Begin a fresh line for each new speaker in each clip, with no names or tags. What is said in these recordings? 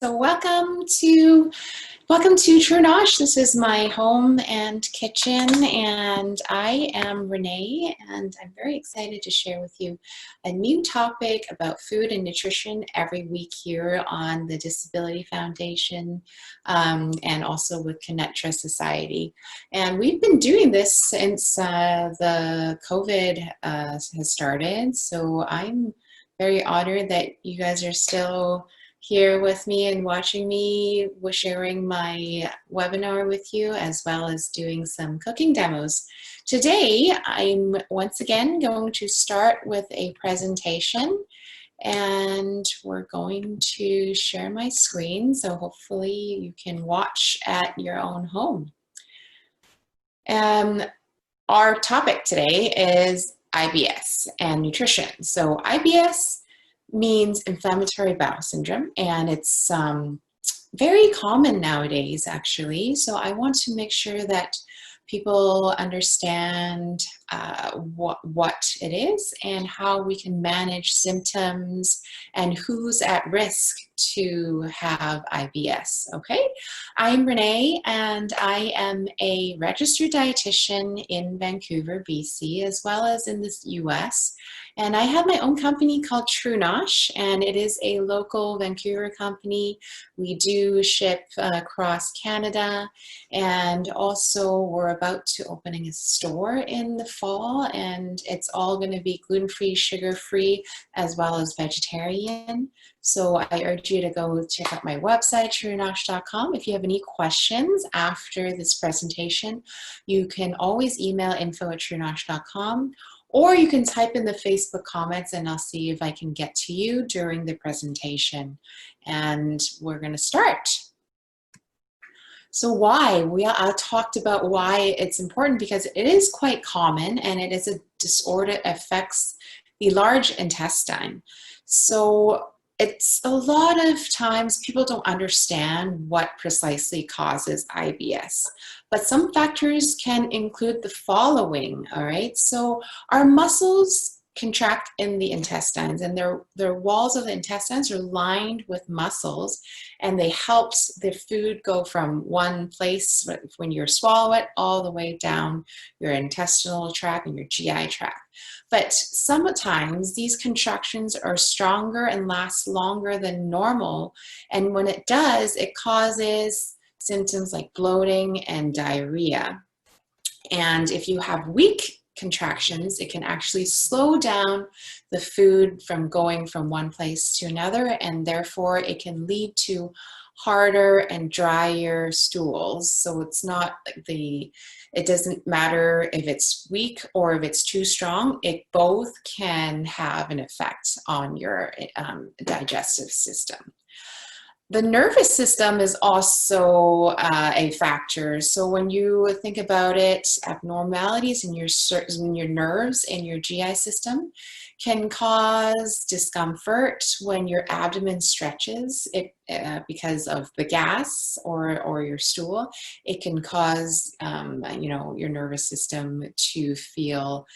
So welcome to True Nosh. This is my home and kitchen, and I am Renee, and I'm very excited to share with you a new topic about food and nutrition every week here on the Disability Foundation and also with ConnecTra Society. And we've been doing this since the COVID has started, so I'm very honored that you guys are still here with me and watching me, sharing my webinar with you, as well as doing some cooking demos. Today, I'm once again going to start with a presentation, and we're going to share my screen, so hopefully you can watch at your own home. Our topic today is IBS and nutrition. So IBS means inflammatory bowel syndrome, and it's very common nowadays, actually. So I want to make sure that people understand what it is and how we can manage symptoms and who's at risk to have IBS, okay? I'm Renee, and I am a registered dietitian in Vancouver, BC, as well as in the US. And I have my own company called True Nosh, and it is a local Vancouver company. We do ship across Canada, and also we're about to opening a store in the fall, and it's all going to be gluten-free, sugar-free, as well as vegetarian. So I urge you to go check out my website, truenosh.com. If you have any questions after this presentation, you can always email info@truenosh.com. Or you can type in the Facebook comments and I'll see if I can get to you during the presentation. And we're going to start. So why? I talked about why it's important, because it is quite common, and it is a disorder that affects the large intestine. So it's a lot of times people don't understand what precisely causes IBS, but some factors can include the following, all right? So our muscles contract in the intestines, and their walls of the intestines are lined with muscles, and they help the food go from one place when you swallow it all the way down your intestinal tract and your GI tract. But sometimes these contractions are stronger and last longer than normal, and when it does, it causes symptoms like bloating and diarrhea. And if you have weak contractions, it can actually slow down the food from going from one place to another, and therefore it can lead to harder and drier stools. So it's not it doesn't matter if it's weak or if it's too strong, it both can have an effect on your digestive system. The nervous system is also a factor. So when you think about it, abnormalities in your nerves and your GI system can cause discomfort when your abdomen stretches because of the gas or your stool. It can cause your nervous system to feel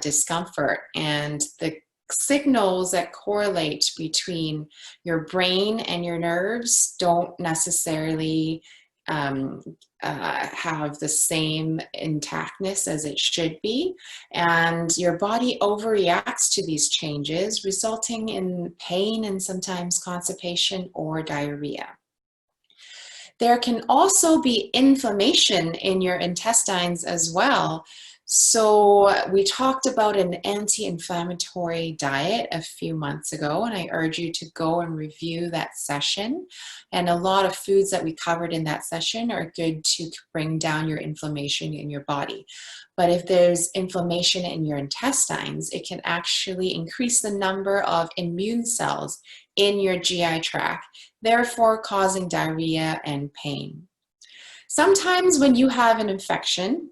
discomfort, and the signals that correlate between your brain and your nerves don't necessarily have the same intactness as it should be, and your body overreacts to these changes, resulting in pain and sometimes constipation or diarrhea. There can also be inflammation in your intestines as well. So we talked about an anti-inflammatory diet a few months ago, and I urge you to go and review that session. And a lot of foods that we covered in that session are good to bring down your inflammation in your body. But if there's inflammation in your intestines, it can actually increase the number of immune cells in your GI tract, therefore causing diarrhea and pain. Sometimes when you have an infection,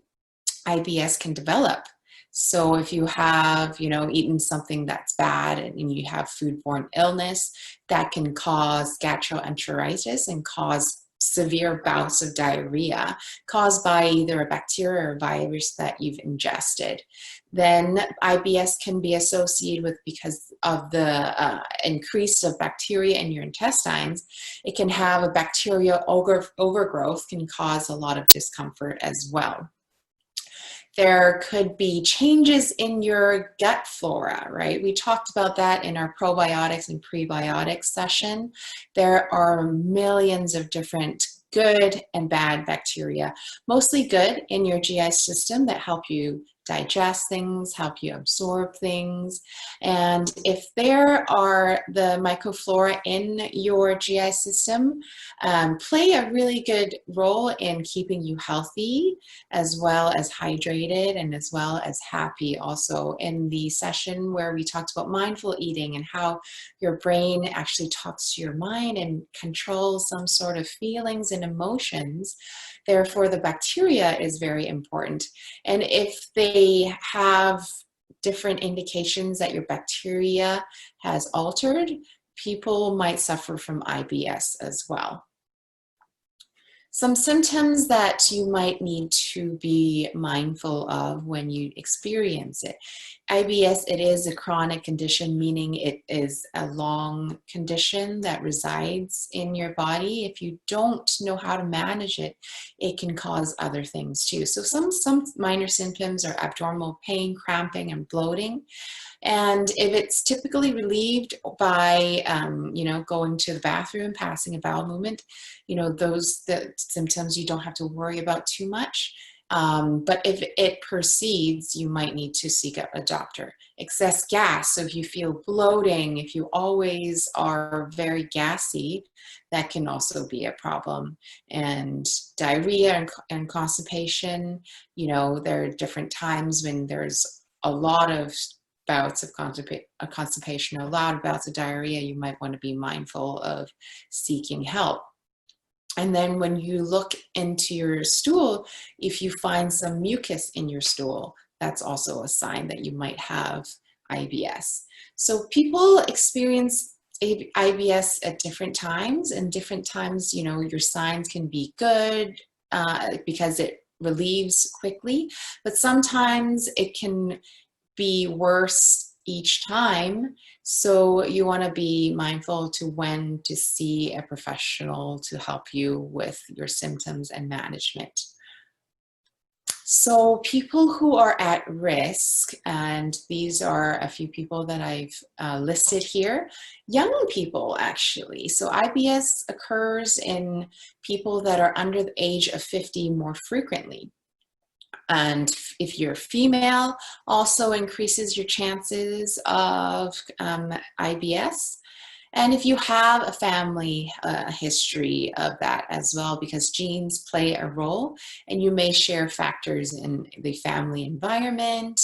IBS can develop. So if you have, eaten something that's bad and you have foodborne illness, that can cause gastroenteritis and cause severe bouts of diarrhea caused by either a bacteria or virus that you've ingested. Then IBS can be associated with, because of the increase of bacteria in your intestines, it can have a bacterial overgrowth, can cause a lot of discomfort as well. There could be changes in your gut flora, right? We talked about that in our probiotics and prebiotics session. There are millions of different good and bad bacteria, mostly good in your GI system that help you digest things, help you absorb things. And if there are the microflora in your GI system, play a really good role in keeping you healthy, as well as hydrated, and as well as happy. Also in the session where we talked about mindful eating and how your brain actually talks to your mind and controls some sort of feelings and emotions. Therefore, the bacteria is very important. And if they have different indications that your bacteria has altered, people might suffer from IBS as well. Some symptoms that you might need to be mindful of when you experience it. IBS, it is a chronic condition, meaning it is a long condition that resides in your body. If you don't know how to manage it, it can cause other things too. So some minor symptoms are abdominal pain, cramping, and bloating. And if it's typically relieved by, going to the bathroom, passing a bowel movement, the symptoms you don't have to worry about too much. But if it proceeds, you might need to seek out a doctor. Excess gas, so if you feel bloating, if you always are very gassy, that can also be a problem. And diarrhea and constipation, there are different times when there's a lot of bouts of constipation, or loud bouts of diarrhea, you might want to be mindful of seeking help. And then when you look into your stool, if you find some mucus in your stool, that's also a sign that you might have IBS. So people experience IBS at different times, and different times, your signs can be good because it relieves quickly, but sometimes it can be worse each time. So you want to be mindful to when to see a professional to help you with your symptoms and management. So people who are at risk, and these are a few people that I've listed here, young people actually. So IBS occurs in people that are under the age of 50 more frequently. And if you're female, also increases your chances of IBS. And if you have a family history of that as well, because genes play a role, and you may share factors in the family environment.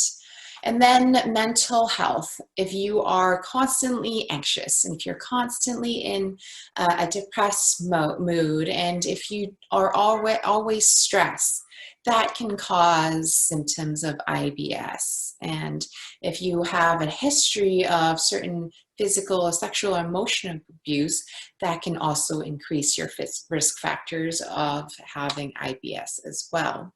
And then mental health. If you are constantly anxious, and if you're constantly in a depressed mood, and if you are always stressed, that can cause symptoms of IBS. And if you have a history of certain physical or sexual or emotional abuse, that can also increase your risk factors of having IBS as well.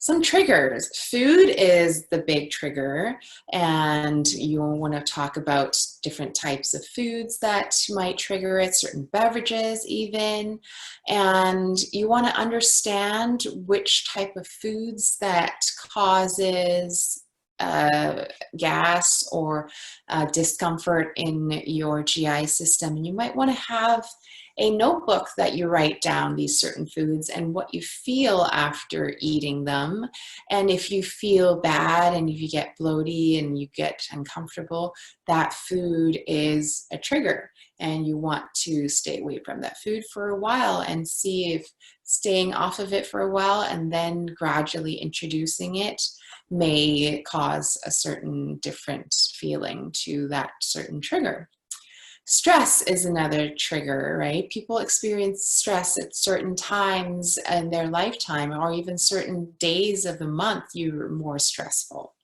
Some triggers. Food is the big trigger, and you want to talk about different types of foods that might trigger it, certain beverages even, and you want to understand which type of foods that causes gas or discomfort in your GI system. And you might want to have a notebook that you write down these certain foods and what you feel after eating them. And if you feel bad and if you get bloaty and you get uncomfortable, that food is a trigger. And you want to stay away from that food for a while and see if staying off of it for a while and then gradually introducing it may cause a certain different feeling to that certain trigger. Stress is another trigger, right? People experience stress at certain times in their lifetime, or even certain days of the month you're more stressful.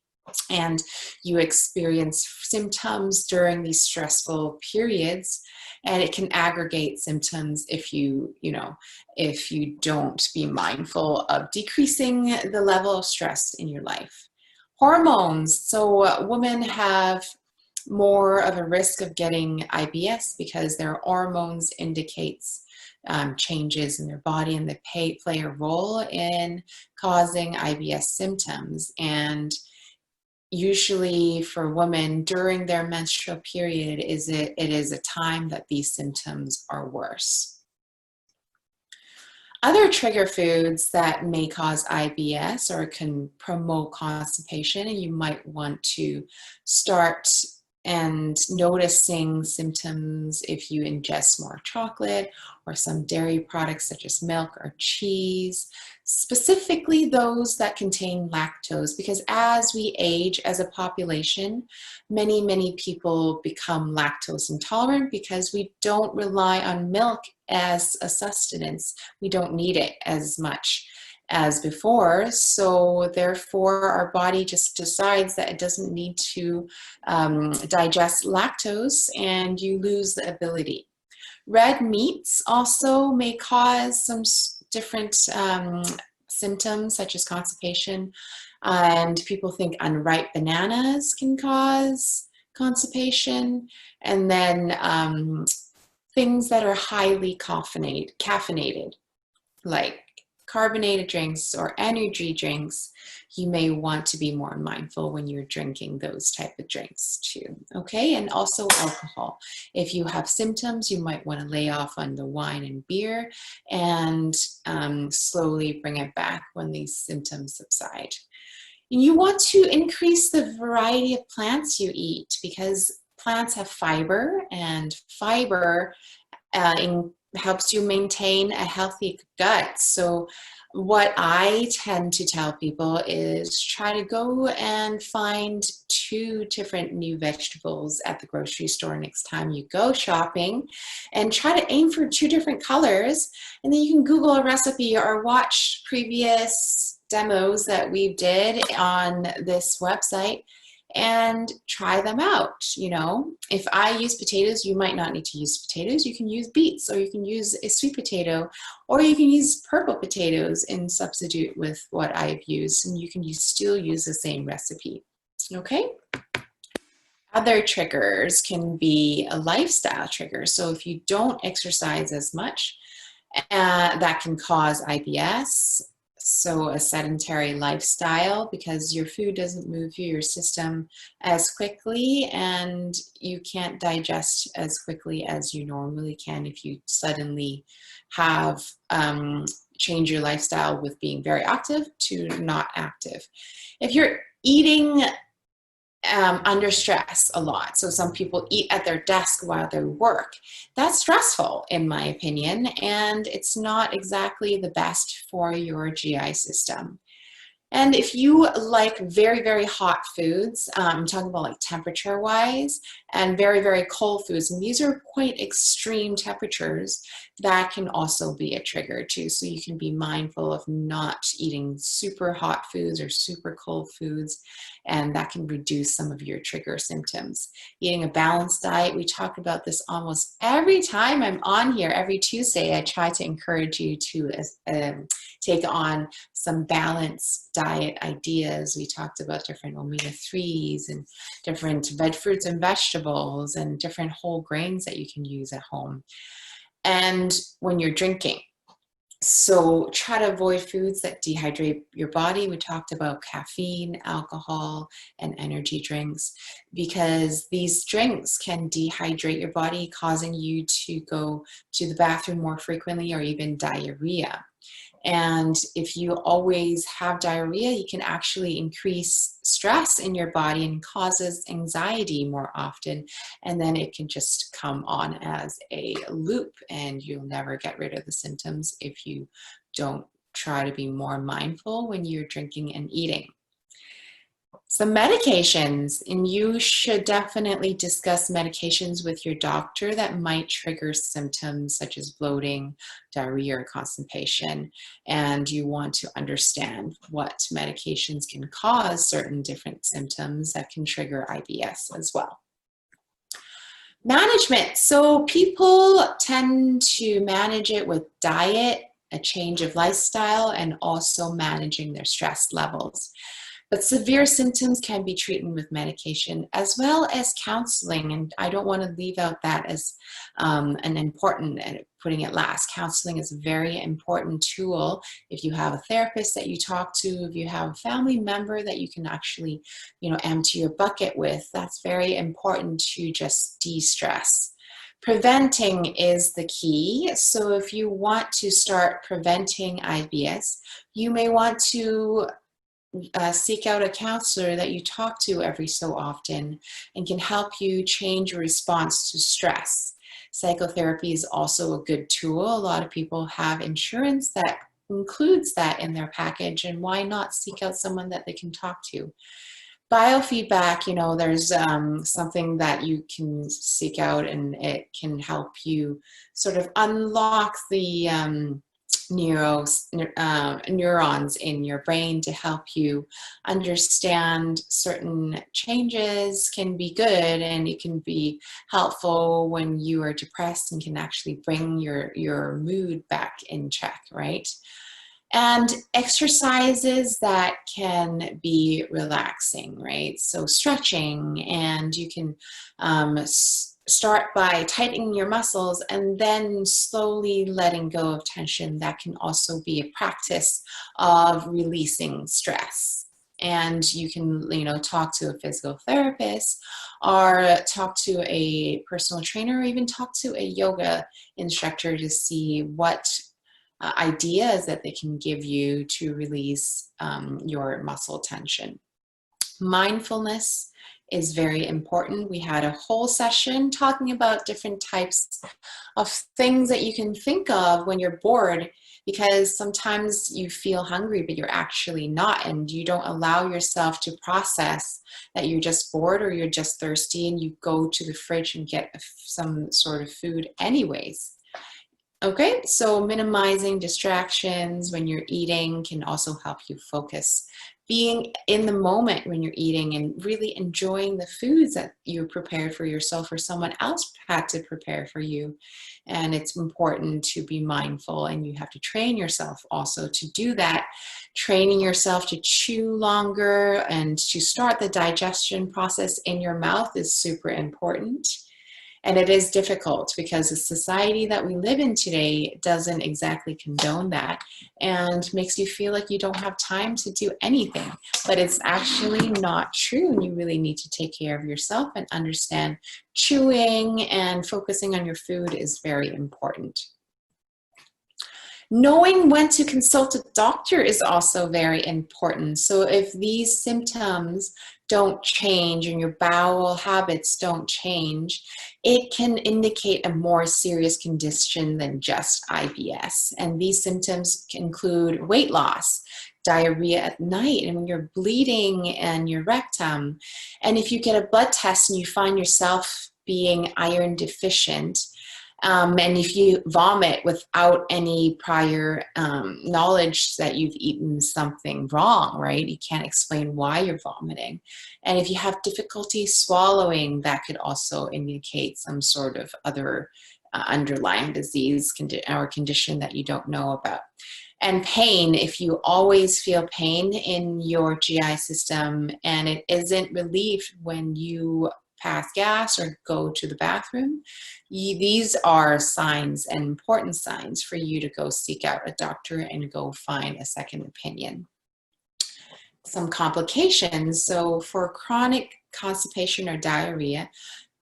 And you experience symptoms during these stressful periods. and it can aggregate symptoms if if you don't be mindful of decreasing the level of stress in your life. Hormones. So women have more of a risk of getting IBS because their hormones indicates changes in their body, and they play a role in causing IBS symptoms. And usually for women during their menstrual period, it is a time that these symptoms are worse. Other trigger foods that may cause IBS or can promote constipation, and you might want to start and noticing symptoms if you ingest more chocolate or some dairy products such as milk or cheese, specifically those that contain lactose, because as we age as a population, many people become lactose intolerant because we don't rely on milk as a sustenance. We don't need it as much as before, so therefore our body just decides that it doesn't need to digest lactose, and you lose the ability. Red meats also may cause some different symptoms such as constipation, and people think unripe bananas can cause constipation, and then things that are highly caffeinated, like carbonated drinks or energy drinks, you may want to be more mindful when you're drinking those type of drinks too. Okay, and also alcohol. If you have symptoms, you might want to lay off on the wine and beer and slowly bring it back when these symptoms subside. You want to increase the variety of plants you eat, because plants have fiber, and fiber helps you maintain a healthy gut. So what I tend to tell people is try to go and find 2 different new vegetables at the grocery store next time you go shopping, and try to aim for 2 different colors, and then you can Google a recipe or watch previous demos that we did on this website and try them out. If I use potatoes, you might not need to use potatoes. You can use beets, or you can use a sweet potato, or you can use purple potatoes and substitute with what I've used, and you can still use the same recipe. Okay. Other triggers can be a lifestyle trigger. So if you don't exercise as much, that can cause IBS. So a sedentary lifestyle, because your food doesn't move through your system as quickly, and you can't digest as quickly as you normally can if you suddenly have changed your lifestyle with being very active to not active. If you're eating under stress a lot, so some people eat at their desk while they work, that's stressful in my opinion, and it's not exactly the best for your GI system. And if you like very hot foods, I'm talking about like temperature wise, and very cold foods, and these are quite extreme temperatures, that can also be a trigger too. So you can be mindful of not eating super hot foods or super cold foods, and that can reduce some of your trigger symptoms. Eating a balanced diet, we talk about this almost every time I'm on here. Every Tuesday I try to encourage you to take on some balanced diet ideas. We talked about different omega-3s and different fruits and vegetables and different whole grains that you can use at home. And when you're drinking, so try to avoid foods that dehydrate your body. We talked about caffeine, alcohol, and energy drinks, because these drinks can dehydrate your body, causing you to go to the bathroom more frequently, or even diarrhea. And if you always have diarrhea, you can actually increase stress in your body and causes anxiety more often. And then it can just come on as a loop, and you'll never get rid of the symptoms if you don't try to be more mindful when you're drinking and eating. Some medications, and you should definitely discuss medications with your doctor that might trigger symptoms such as bloating, diarrhea, or constipation. And you want to understand what medications can cause certain different symptoms that can trigger IBS as well. Management. So people tend to manage it with diet, a change of lifestyle, and also managing their stress levels. But severe symptoms can be treated with medication as well as counseling. And I don't want to leave out that as an important, and putting it last. Counseling is a very important tool. If you have a therapist that you talk to, if you have a family member that you can actually, empty your bucket with, that's very important to just de-stress. Preventing is the key. So if you want to start preventing IBS, you may want to seek out a counselor that you talk to every so often and can help you change your response to stress. Psychotherapy is also a good tool. A lot of people have insurance that includes that in their package, and why not seek out someone that they can talk to? Biofeedback, there's something that you can seek out, and it can help you sort of unlock the neurons in your brain to help you understand certain changes can be good, and it can be helpful when you are depressed and can actually bring your mood back in check, right? And exercises that can be relaxing, right? So stretching, and you can start by tightening your muscles and then slowly letting go of tension. That can also be a practice of releasing stress. And you can, talk to a physical therapist, or talk to a personal trainer, or even talk to a yoga instructor to see what ideas that they can give you to release your muscle tension. Mindfulness is very important. We had a whole session talking about different types of things that you can think of when you're bored, because sometimes you feel hungry but you're actually not, and you don't allow yourself to process that you're just bored or you're just thirsty, and you go to the fridge and get some sort of food anyways. Okay, so minimizing distractions when you're eating can also help you focus. Being in the moment when you're eating and really enjoying the foods that you prepared for yourself or someone else had to prepare for you. And it's important to be mindful, and you have to train yourself also to do that. Training yourself to chew longer and to start the digestion process in your mouth is super important. And it is difficult because the society that we live in today doesn't exactly condone that, and makes you feel like you don't have time to do anything. But it's actually not true, and you really need to take care of yourself and understand chewing and focusing on your food is very important. Knowing when to consult a doctor is also very important. So if these symptoms don't change and your bowel habits don't change, it can indicate a more serious condition than just IBS. And these symptoms can include weight loss, diarrhea at night, and when you're bleeding in your rectum. And if you get a blood test and you find yourself being iron deficient, and if you vomit without any prior knowledge that you've eaten something wrong, right? You can't explain why you're vomiting. And if you have difficulty swallowing, that could also indicate some sort of other underlying disease or condition that you don't know about. And pain, if you always feel pain in your GI system and it isn't relieved when you pass gas or go to the bathroom, these are signs, and important signs, for you to go seek out a doctor and go find a second opinion. Some complications. So for chronic constipation or diarrhea,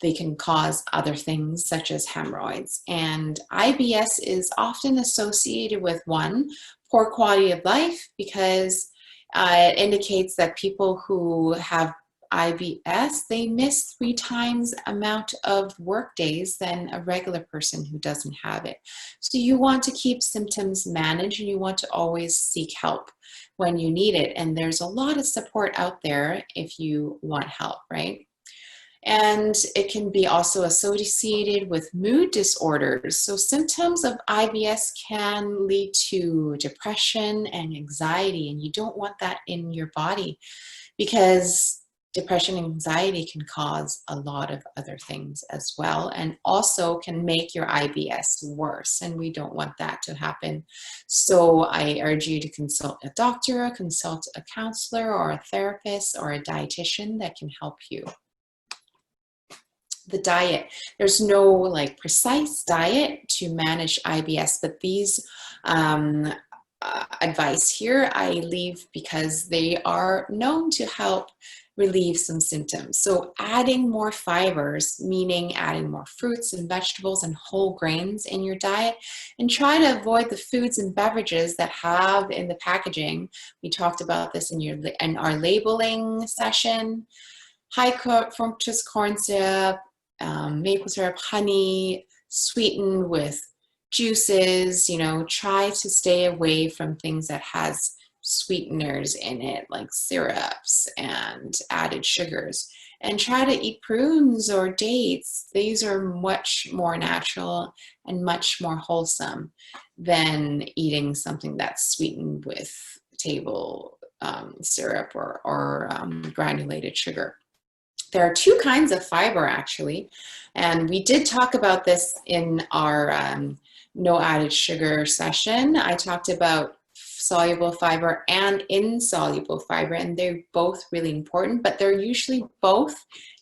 they can cause other things such as hemorrhoids. And IBS is often associated with poor quality of life, because it indicates that people who have IBS, they miss 3 times amount of work days than a regular person who doesn't have it. So you want to keep symptoms managed, and you want to always seek help when you need it. And there's a lot of support out there if you want help, right? And it can be also associated with mood disorders. So symptoms of IBS can lead to depression and anxiety, and you don't want that in your body, because depression and anxiety can cause a lot of other things as well, and also can make your IBS worse, and we don't want that to happen. So I urge you to consult a doctor, consult a counselor or a therapist or a dietitian that can help you. The diet, there's no like precise diet to manage IBS, but these advice here I leave because they are known to help relieve some symptoms. So adding more fibers, meaning adding more fruits and vegetables and whole grains in your diet, and try to avoid the foods and beverages that have in the packaging. We talked about this in our labeling session. High fructose corn syrup, maple syrup, honey, sweetened with juices. You know, try to stay away from things that has sweeteners in it, like syrups and added sugars, and try to eat prunes or dates. These are much more natural and much more wholesome than eating something that's sweetened with table syrup or granulated sugar. There are two kinds of fiber actually, and we did talk about this in our no added sugar session. I talked about soluble fiber and insoluble fiber, and they're both really important, but they're usually both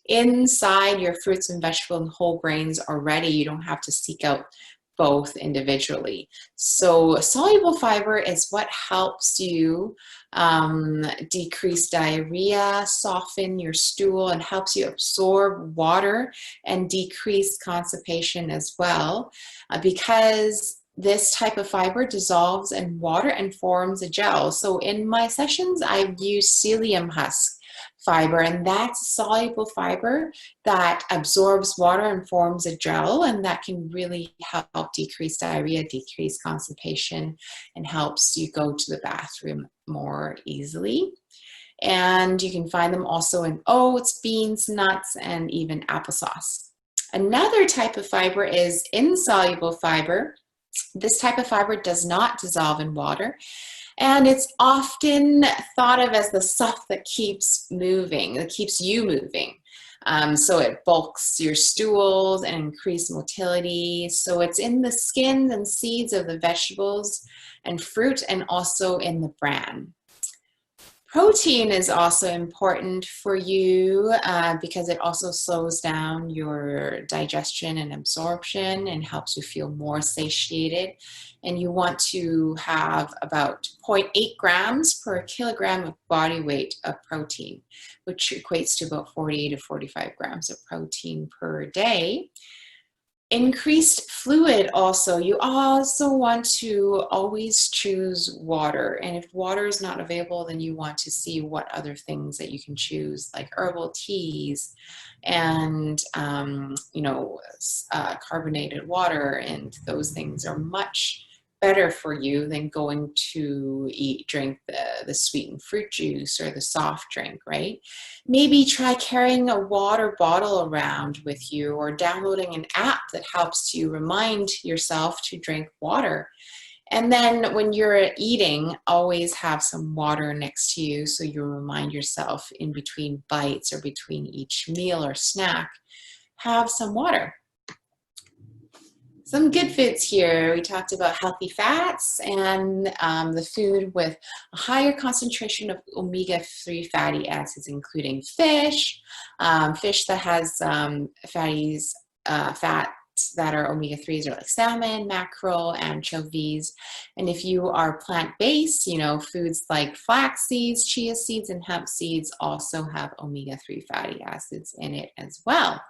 inside your fruits and vegetables and whole grains already. You don't have to seek out both individually. So soluble fiber is what helps you decrease diarrhea, soften your stool, and helps you absorb water and decrease constipation as well, because this type of fiber dissolves in water and forms a gel. So in my sessions, I use psyllium husk fiber, and that's soluble fiber that absorbs water and forms a gel, and that can really help decrease diarrhea, decrease constipation, and helps you go to the bathroom more easily. And you can find them also in oats, beans, nuts, and even applesauce. Another type of fiber is insoluble fiber. This type of fiber does not dissolve in water, and it's often thought of as the stuff that keeps moving, that keeps you moving. So it bulks your stools and increases motility. So it's in the skins and seeds of the vegetables and fruit, and also in the bran. Protein is also important for you because it also slows down your digestion and absorption and helps you feel more satiated. And you want to have about 0.8 grams per kilogram of body weight of protein, which equates to about 40 to 45 grams of protein per day. Increased fluid also. You also want to always choose water. And if water is not available, then you want to see what other things that you can choose, like herbal teas and, carbonated water. And those things are much better for you than going to drink the sweetened fruit juice or the soft drink, right? Maybe try carrying a water bottle around with you, or downloading an app that helps you remind yourself to drink water. And then when you're eating, always have some water next to you so you remind yourself in between bites or between each meal or snack, have some water. Some good foods here. We talked about healthy fats and the food with a higher concentration of omega-3 fatty acids, including fish, fish that has fats that are omega-3s are like salmon, mackerel, anchovies. And if you are plant-based, foods like flaxseeds, chia seeds, and hemp seeds also have omega-3 fatty acids in it as well.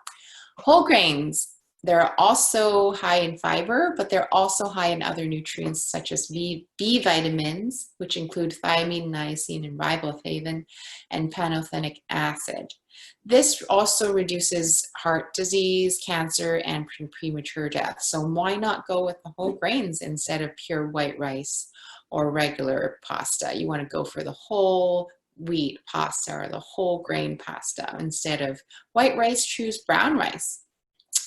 Whole grains. They're also high in fiber, but they're also high in other nutrients such as B vitamins, which include thiamine, niacin, and riboflavin, and pantothenic acid. This also reduces heart disease, cancer, and premature death. So why not go with the whole grains instead of pure white rice or regular pasta? You want to go for the whole wheat pasta or the whole grain pasta. Instead of white rice, choose brown rice.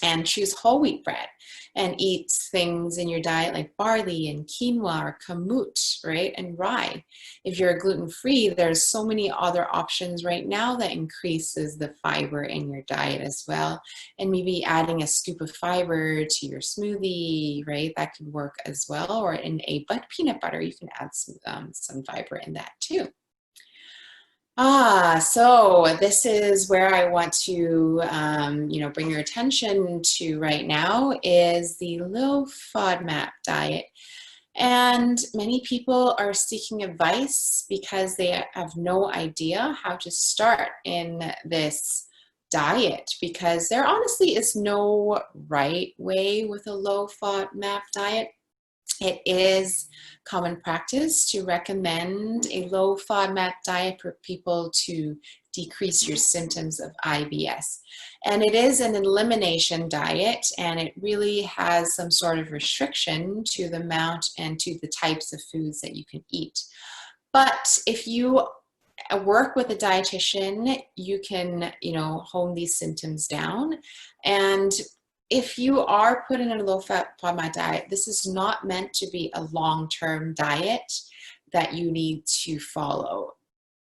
and choose whole wheat bread and eat things in your diet like barley and quinoa or kamut, right, and rye. If you're gluten-free, there's so many other options right now that increases the fiber in your diet as well, and maybe adding a scoop of fiber to your smoothie, right, that could work as well, or in a peanut butter, you can add some fiber in that too. So this is where I want to, bring your attention to right now is the low FODMAP diet. And many people are seeking advice because they have no idea how to start in this diet, because there honestly is no right way with a low FODMAP diet. It is common practice to recommend a low FODMAP diet for people to decrease your symptoms of IBS. And it is an elimination diet, and it really has some sort of restriction to the amount and to the types of foods that you can eat. But if you work with a dietitian, you can, hone these symptoms down. And if you are put in a low-fat FODMAP diet, this is not meant to be a long-term diet that you need to follow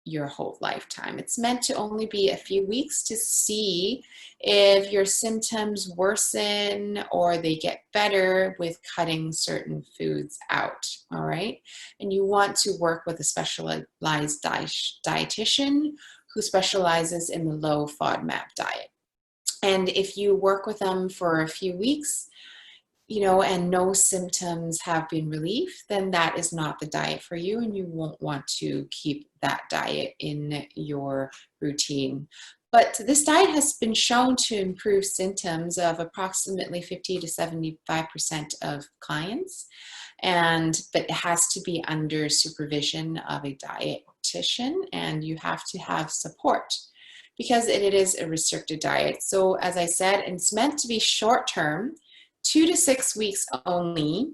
your whole lifetime. It's meant to only be a few weeks to see if your symptoms worsen or they get better with cutting certain foods out, all right? And you want to work with a specialized dietitian who specializes in the low FODMAP diet. And if you work with them for a few weeks, and no symptoms have been relieved, then that is not the diet for you, and you won't want to keep that diet in your routine. But this diet has been shown to improve symptoms of approximately 50 to 75% of clients, but it has to be under supervision of a dietitian, and you have to have support, because it is a restricted diet. So as I said, it's meant to be short-term, 2 to 6 weeks only,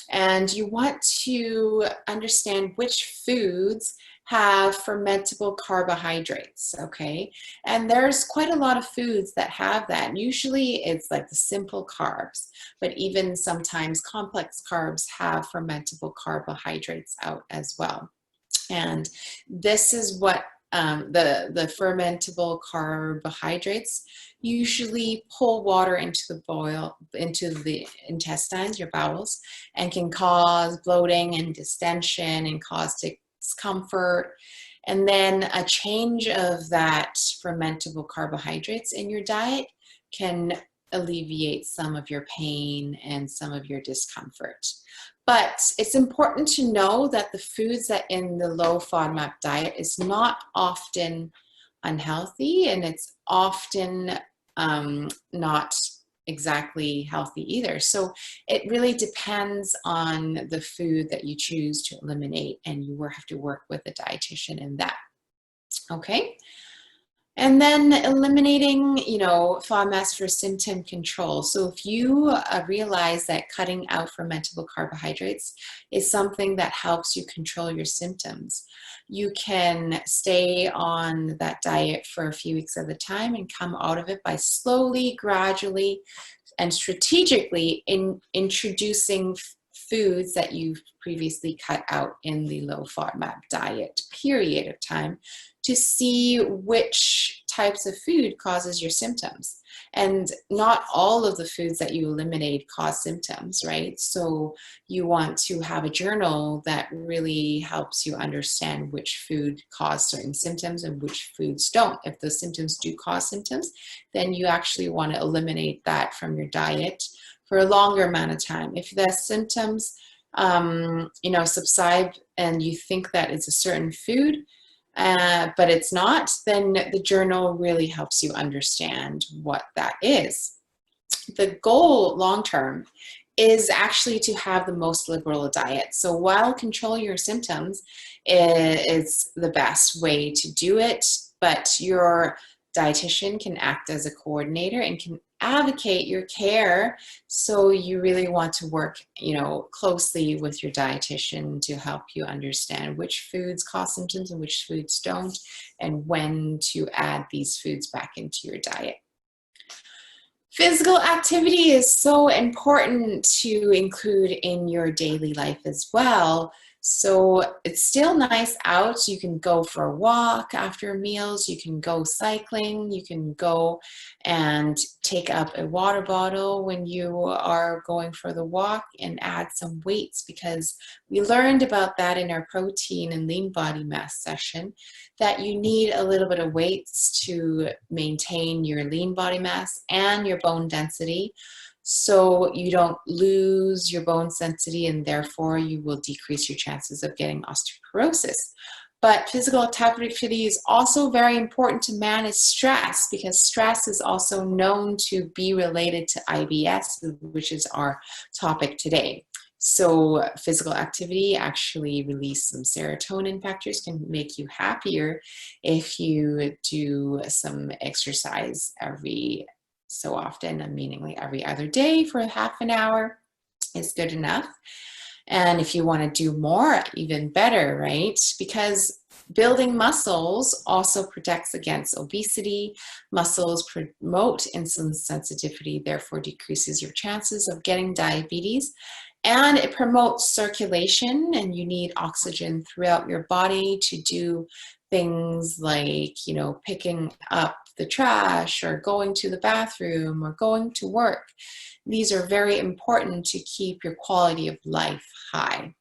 and you want to understand which foods have fermentable carbohydrates, okay? And there's quite a lot of foods that have that. Usually it's like the simple carbs, but even sometimes complex carbs have fermentable carbohydrates out as well. And this is what the fermentable carbohydrates usually pull water into the intestines, your bowels, and can cause bloating and distension and cause discomfort. And then a change of that fermentable carbohydrates in your diet can alleviate some of your pain and some of your discomfort. But it's important to know that the foods that in the low FODMAP diet is not often unhealthy, and it's often not exactly healthy either. So it really depends on the food that you choose to eliminate, and you will have to work with a dietitian in that. Okay. And then eliminating, FODMAPs for symptom control. So if you realize that cutting out fermentable carbohydrates is something that helps you control your symptoms, you can stay on that diet for a few weeks at a time and come out of it by slowly, gradually, and strategically introducing foods that you've previously cut out in the low FODMAP diet period of time, to see which types of food causes your symptoms. And not all of the foods that you eliminate cause symptoms, right? So you want to have a journal that really helps you understand which food cause certain symptoms and which foods don't. If the symptoms do cause symptoms, then you actually want to eliminate that from your diet for a longer amount of time. If the symptoms subside and you think that it's a certain food, but it's not, then the journal really helps you understand what that is. The goal long-term is actually to have the most liberal diet. So while controlling your symptoms is the best way to do it, but your dietitian can act as a coordinator and can advocate your care. So you really want to work, closely with your dietitian to help you understand which foods cause symptoms and which foods don't, and when to add these foods back into your diet. Physical activity is so important to include in your daily life as well. So it's still nice out. You can go for a walk after meals. You can go cycling. You can go and take up a water bottle when you are going for the walk and add some weights, because we learned about that in our protein and lean body mass session, that you need a little bit of weights to maintain your lean body mass and your bone density, so you don't lose your bone density, and therefore you will decrease your chances of getting osteoporosis. But physical activity is also very important to manage stress, because stress is also known to be related to IBS, which is our topic today. So physical activity actually release some serotonin factors, can make you happier if you do some exercise every so often, meaning like every other day for half an hour is good enough. And if you want to do more, even better, right? Because building muscles also protects against obesity. Muscles promote insulin sensitivity, therefore decreases your chances of getting diabetes. And it promotes circulation, and you need oxygen throughout your body to do things like, you know, picking up the trash or going to the bathroom or going to work. These are very important to keep your quality of life high.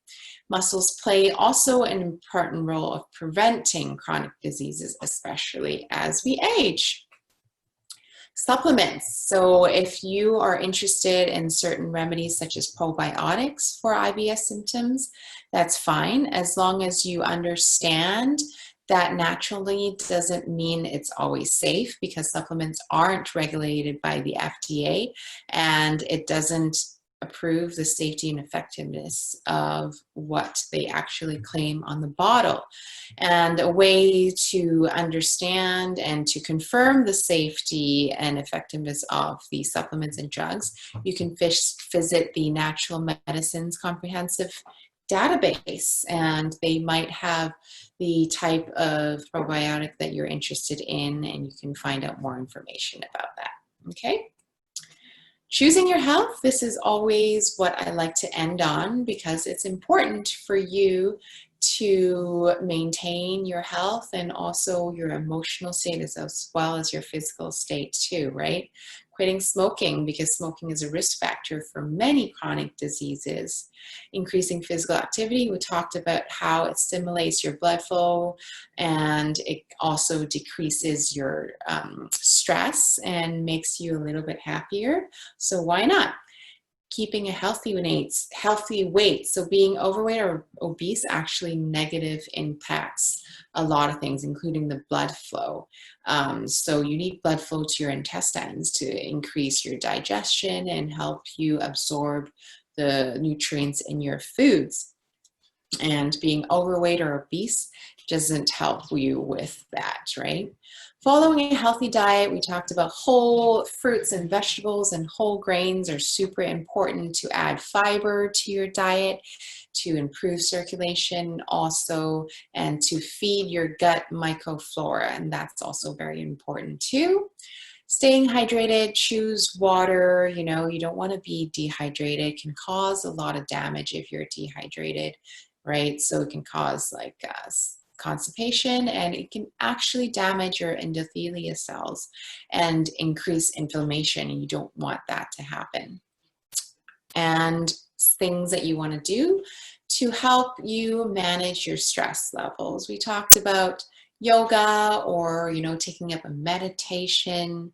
Muscles play also an important role of preventing chronic diseases, especially as we age. Supplements. So if you are interested in certain remedies such as probiotics for IBS symptoms, that's fine, as long as you understand that naturally doesn't mean it's always safe, because supplements aren't regulated by the FDA, and it doesn't approve the safety and effectiveness of what they actually claim on the bottle. And a way to understand and to confirm the safety and effectiveness of the supplements and drugs, you can visit the Natural Medicines Comprehensive Database, and they might have the type of probiotic that you're interested in, and you can find out more information about that. Okay? Choosing your health, this is always what I like to end on, because it's important for you to maintain your health and also your emotional status as well as your physical state too, right? Quitting smoking, because smoking is a risk factor for many chronic diseases. Increasing physical activity, we talked about how it stimulates your blood flow, and it also decreases your stress and makes you a little bit happier. So why not? Keeping a healthy weight. So being overweight or obese actually negative impacts a lot of things, including the blood flow. So you need blood flow to your intestines to increase your digestion and help you absorb the nutrients in your foods. And being overweight or obese doesn't help you with that, right? Following a healthy diet, we talked about whole fruits and vegetables and whole grains are super important to add fiber to your diet, to improve circulation also, and to feed your gut microflora, and that's also very important too. Staying hydrated, choose water. You know, you don't want to be dehydrated. It can cause a lot of damage if you're dehydrated, right? So it can cause like constipation, and it can actually damage your endothelial cells and increase inflammation, and you don't want that to happen. And things that you want to do to help you manage your stress levels. We talked about yoga, or, you know, taking up a meditation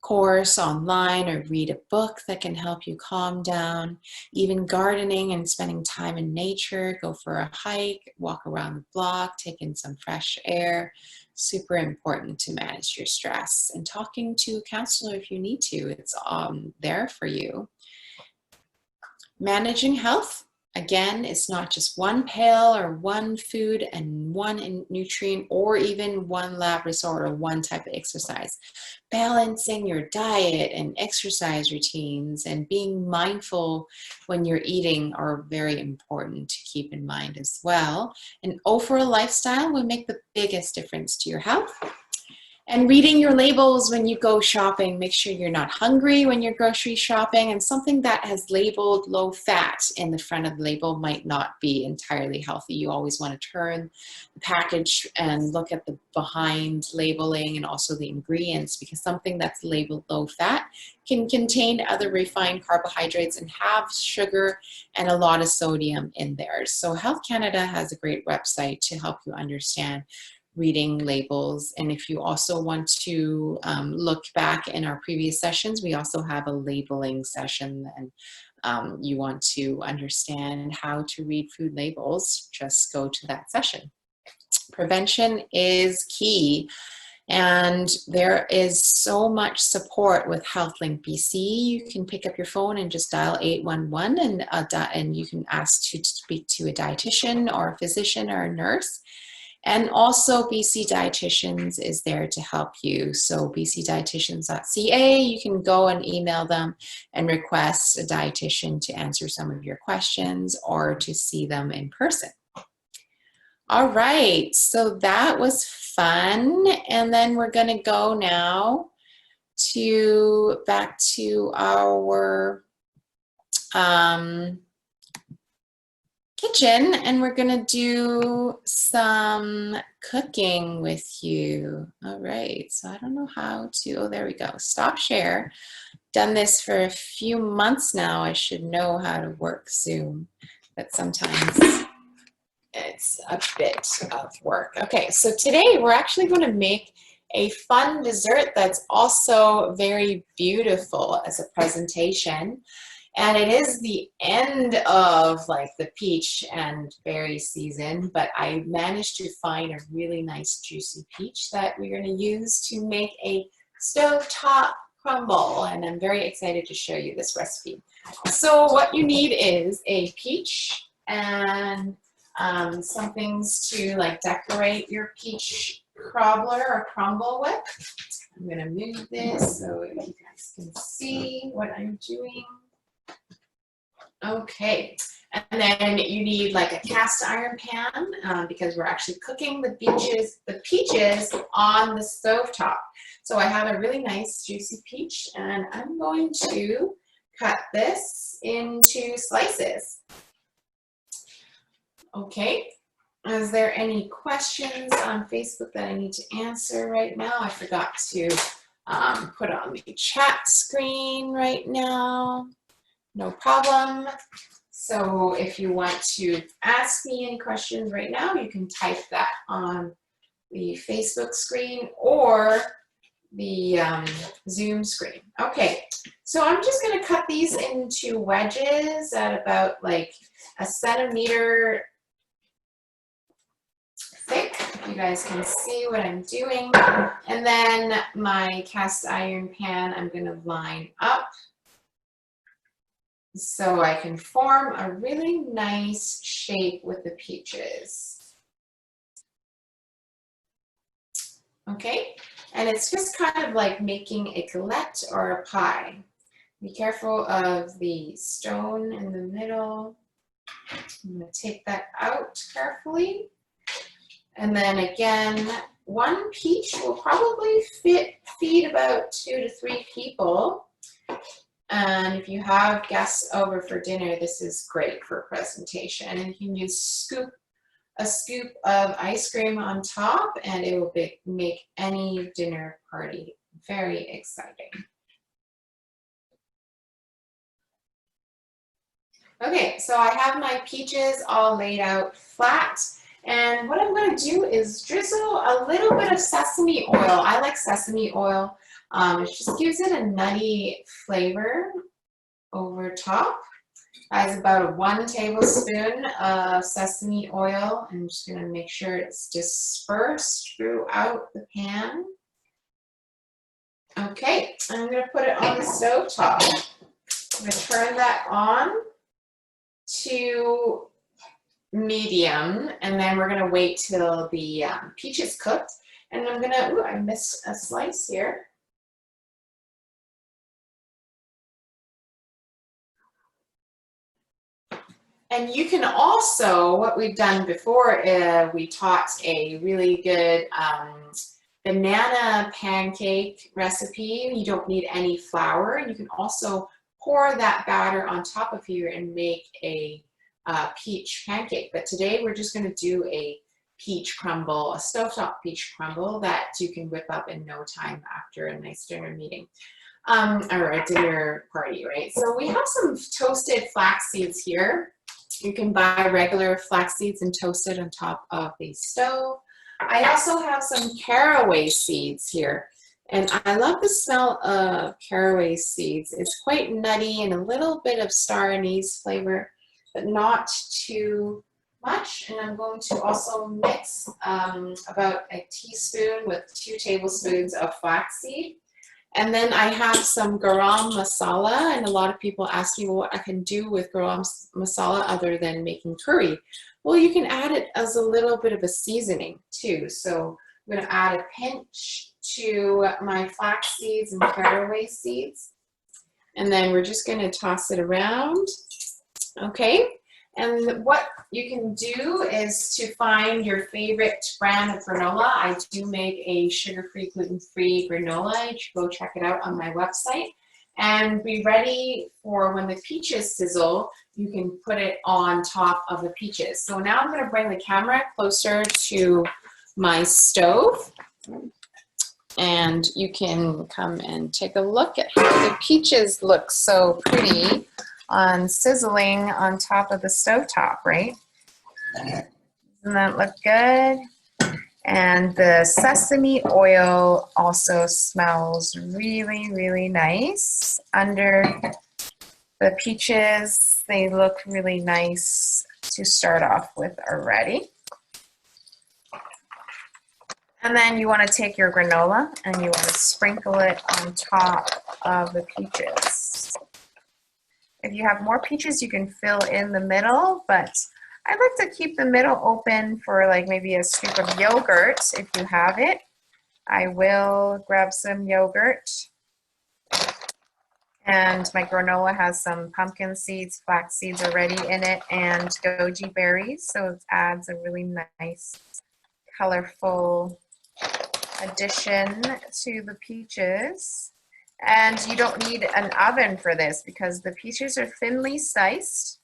course online, or read a book that can help you calm down. Even gardening and spending time in nature, go for a hike, walk around the block, take in some fresh air. Super important to manage your stress. And talking to a counselor if you need to, it's there for you. Managing health, again, it's not just one pill or one food and one nutrient, or even one lab result or one type of exercise. Balancing your diet and exercise routines and being mindful when you're eating are very important to keep in mind as well. An overall lifestyle will make the biggest difference to your health. And reading your labels when you go shopping. Make sure you're not hungry when you're grocery shopping, and something that has labeled low fat in the front of the label might not be entirely healthy. You always want to turn the package and look at the behind labeling and also the ingredients, because something that's labeled low fat can contain other refined carbohydrates and have sugar and a lot of sodium in there. So Health Canada has a great website to help you understand reading labels. And if you also want to look back in our previous sessions, we also have a labeling session, and you want to understand how to read food labels, just go to that session. Prevention is key. And there is so much support with HealthLink BC. You can pick up your phone and just dial 811, and you can ask to speak to a dietitian or a physician or a nurse. And also BC Dietitians is there to help you. So bcdietitians.ca, you can go and email them and request a dietitian to answer some of your questions or to see them in person. All right, so that was fun. And then we're gonna go now back to our kitchen, and we're gonna do some cooking with you. All right, so I don't know how to, oh, there we go, stop share. Done this for a few months now. I should know how to work Zoom, but sometimes it's a bit of work. Okay, so today we're actually going to make a fun dessert that's also very beautiful as a presentation. And it is the end of like the peach and berry season, but I managed to find a really nice juicy peach that we're going to use to make a stovetop crumble. And I'm very excited to show you this recipe. So what you need is a peach and some things to like decorate your peach cobbler or crumble with. I'm going to move this so you guys can see what I'm doing. Okay, and then you need like a cast iron pan because we're actually cooking the peaches on the stovetop. So I have a really nice juicy peach, and I'm going to cut this into slices. Okay, is there any questions on Facebook that I need to answer right now? I forgot to put on the chat screen right now. No problem. So if you want to ask me any questions right now, you can type that on the Facebook screen or the Zoom screen. Okay, so I'm just going to cut these into wedges at about like a centimeter thick. You guys can see what I'm doing. And then my cast iron pan, I'm going to line up so I can form a really nice shape with the peaches. Okay, and it's just kind of like making a galette or a pie. Be careful of the stone in the middle. I'm going to take that out carefully. And then again, one peach will probably feed about 2 to 3 people. And if you have guests over for dinner, this is great for a presentation. And you can use a scoop of ice cream on top, and it will make any dinner party very exciting. Okay, so I have my peaches all laid out flat. And what I'm going to do is drizzle a little bit of sesame oil. I like sesame oil. It just gives it a nutty flavor over top. Has about 1 tablespoon of sesame oil. I'm just going to make sure it's dispersed throughout the pan. Okay, I'm going to put it on the stove top. I'm going to turn that on to medium, and then we're going to wait till the peach is cooked. And I'm going to, ooh, I missed a slice here. And you can also, what we've done before, we taught a really good banana pancake recipe. You don't need any flour. You can also pour that batter on top of here and make a peach pancake. But today we're just going to do a peach crumble, a stovetop peach crumble that you can whip up in no time after a nice dinner meeting. Or a dinner party, right? So we have some toasted flax seeds here. You can buy regular flax seeds and toast it on top of the stove. I also have some caraway seeds here. And I love the smell of caraway seeds. It's quite nutty and a little bit of star anise flavor, but not too much. And I'm going to also mix about a teaspoon with 2 tablespoons of flaxseed. And then I have some garam masala, and a lot of people ask me what I can do with garam masala other than making curry. Well, you can add it as a little bit of a seasoning too. So I'm going to add a pinch to my flax seeds and caraway seeds. And then we're just going to toss it around. Okay. And what you can do is to find your favorite brand of granola. I do make a sugar-free, gluten-free granola. You should go check it out on my website. And be ready for when the peaches sizzle, you can put it on top of the peaches. So now I'm going to bring the camera closer to my stove. And you can come and take a look at how the peaches look so pretty on sizzling on top of the stovetop, right? Doesn't that look good? And the sesame oil also smells really, really nice under the peaches. They look really nice to start off with already. And then you want to take your granola and you want to sprinkle it on top of the peaches. If you have more peaches, you can fill in the middle, but I like to keep the middle open for like maybe a scoop of yogurt if you have it. I will grab some yogurt. And my granola has some pumpkin seeds, flax seeds already in it, and goji berries, so it adds a really nice, colorful addition to the peaches. And you don't need an oven for this because the peaches are thinly sliced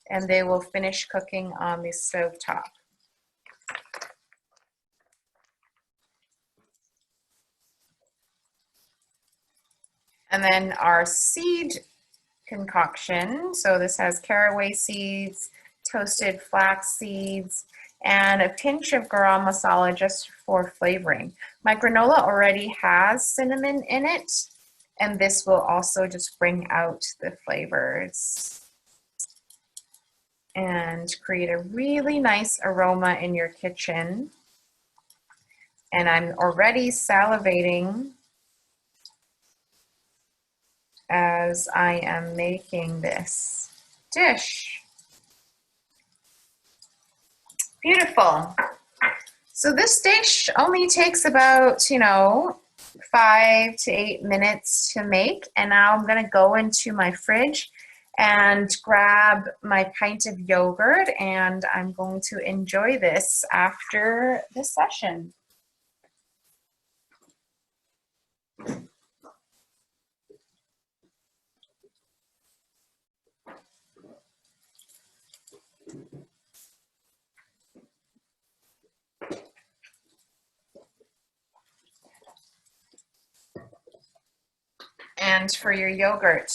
and they will finish cooking on the stove top. And then our seed concoction. So this has caraway seeds, toasted flax seeds, and a pinch of garam masala just for flavoring. My granola already has cinnamon in it, and this will also just bring out the flavors and create a really nice aroma in your kitchen. And I'm already salivating as I am making this dish. Beautiful. So this dish only takes about, 5 to 8 minutes to make. And now I'm going to go into my fridge and grab my pint of yogurt, and I'm going to enjoy this after the session. And for your yogurt,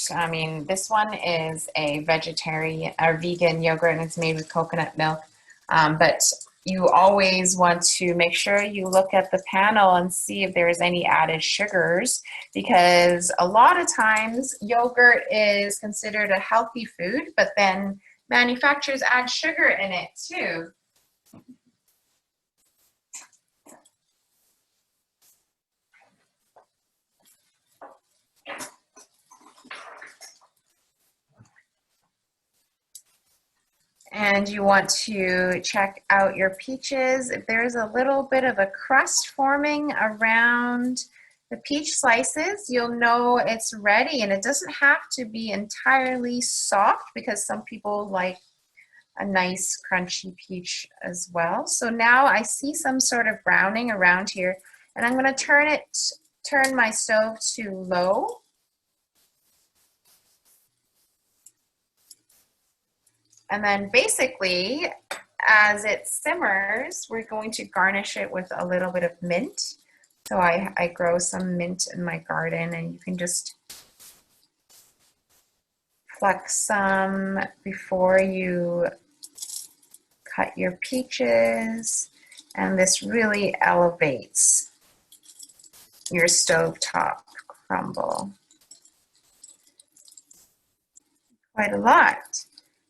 this one is a vegetarian or vegan yogurt, and it's made with coconut milk. But you always want to make sure you look at the panel and see if there's any added sugars, because a lot of times yogurt is considered a healthy food, but then manufacturers add sugar in it too. And you want to check out your peaches. If there's a little bit of a crust forming around the peach slices, you'll know it's ready. And it doesn't have to be entirely soft because some people like a nice crunchy peach as well. So now I see some sort of browning around here.
And I'm going to turn my stove to low. And then basically, as it simmers, we're going to garnish it with a little bit of mint. So I grow some mint in my garden, and you can just pluck some before you cut your peaches. And this really elevates your stovetop crumble quite a lot.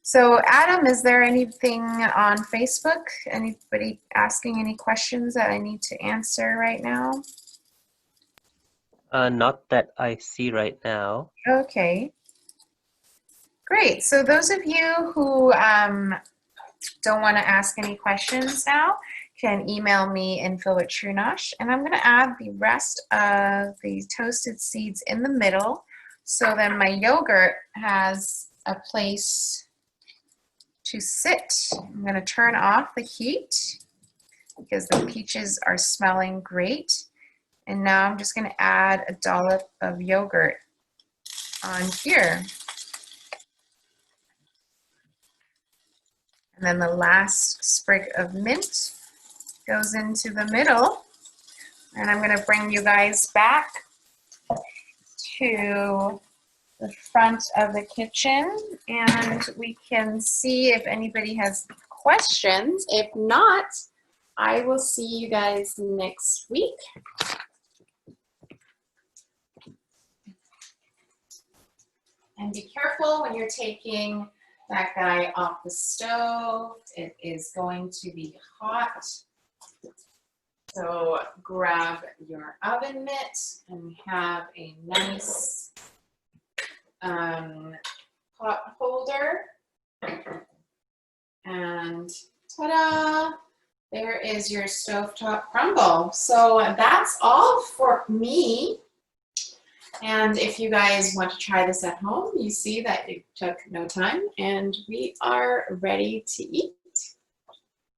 So Adam, is there anything on Facebook? Anybody asking any questions that I need to answer right now?
Not that I see right now.
Okay. Great. So those of you who don't want to ask any questions now can email me info@True Nosh, and I'm going to add the rest of the toasted seeds in the middle, so then my yogurt has a place to sit. I'm going to turn off the heat because the peaches are smelling great. And now I'm just going to add a dollop of yogurt on here. And then the last sprig of mint goes into the middle. And I'm going to bring you guys back to the front of the kitchen, and we can see if anybody has questions. If not, I will see you guys next week. And be careful when you're taking that guy off the stove. It is going to be hot. So grab your oven mitt and have a nice pot holder. And ta-da! There is your stovetop crumble. So that's all for me. And if you guys want to try this at home, you see that it took no time and we are ready to eat.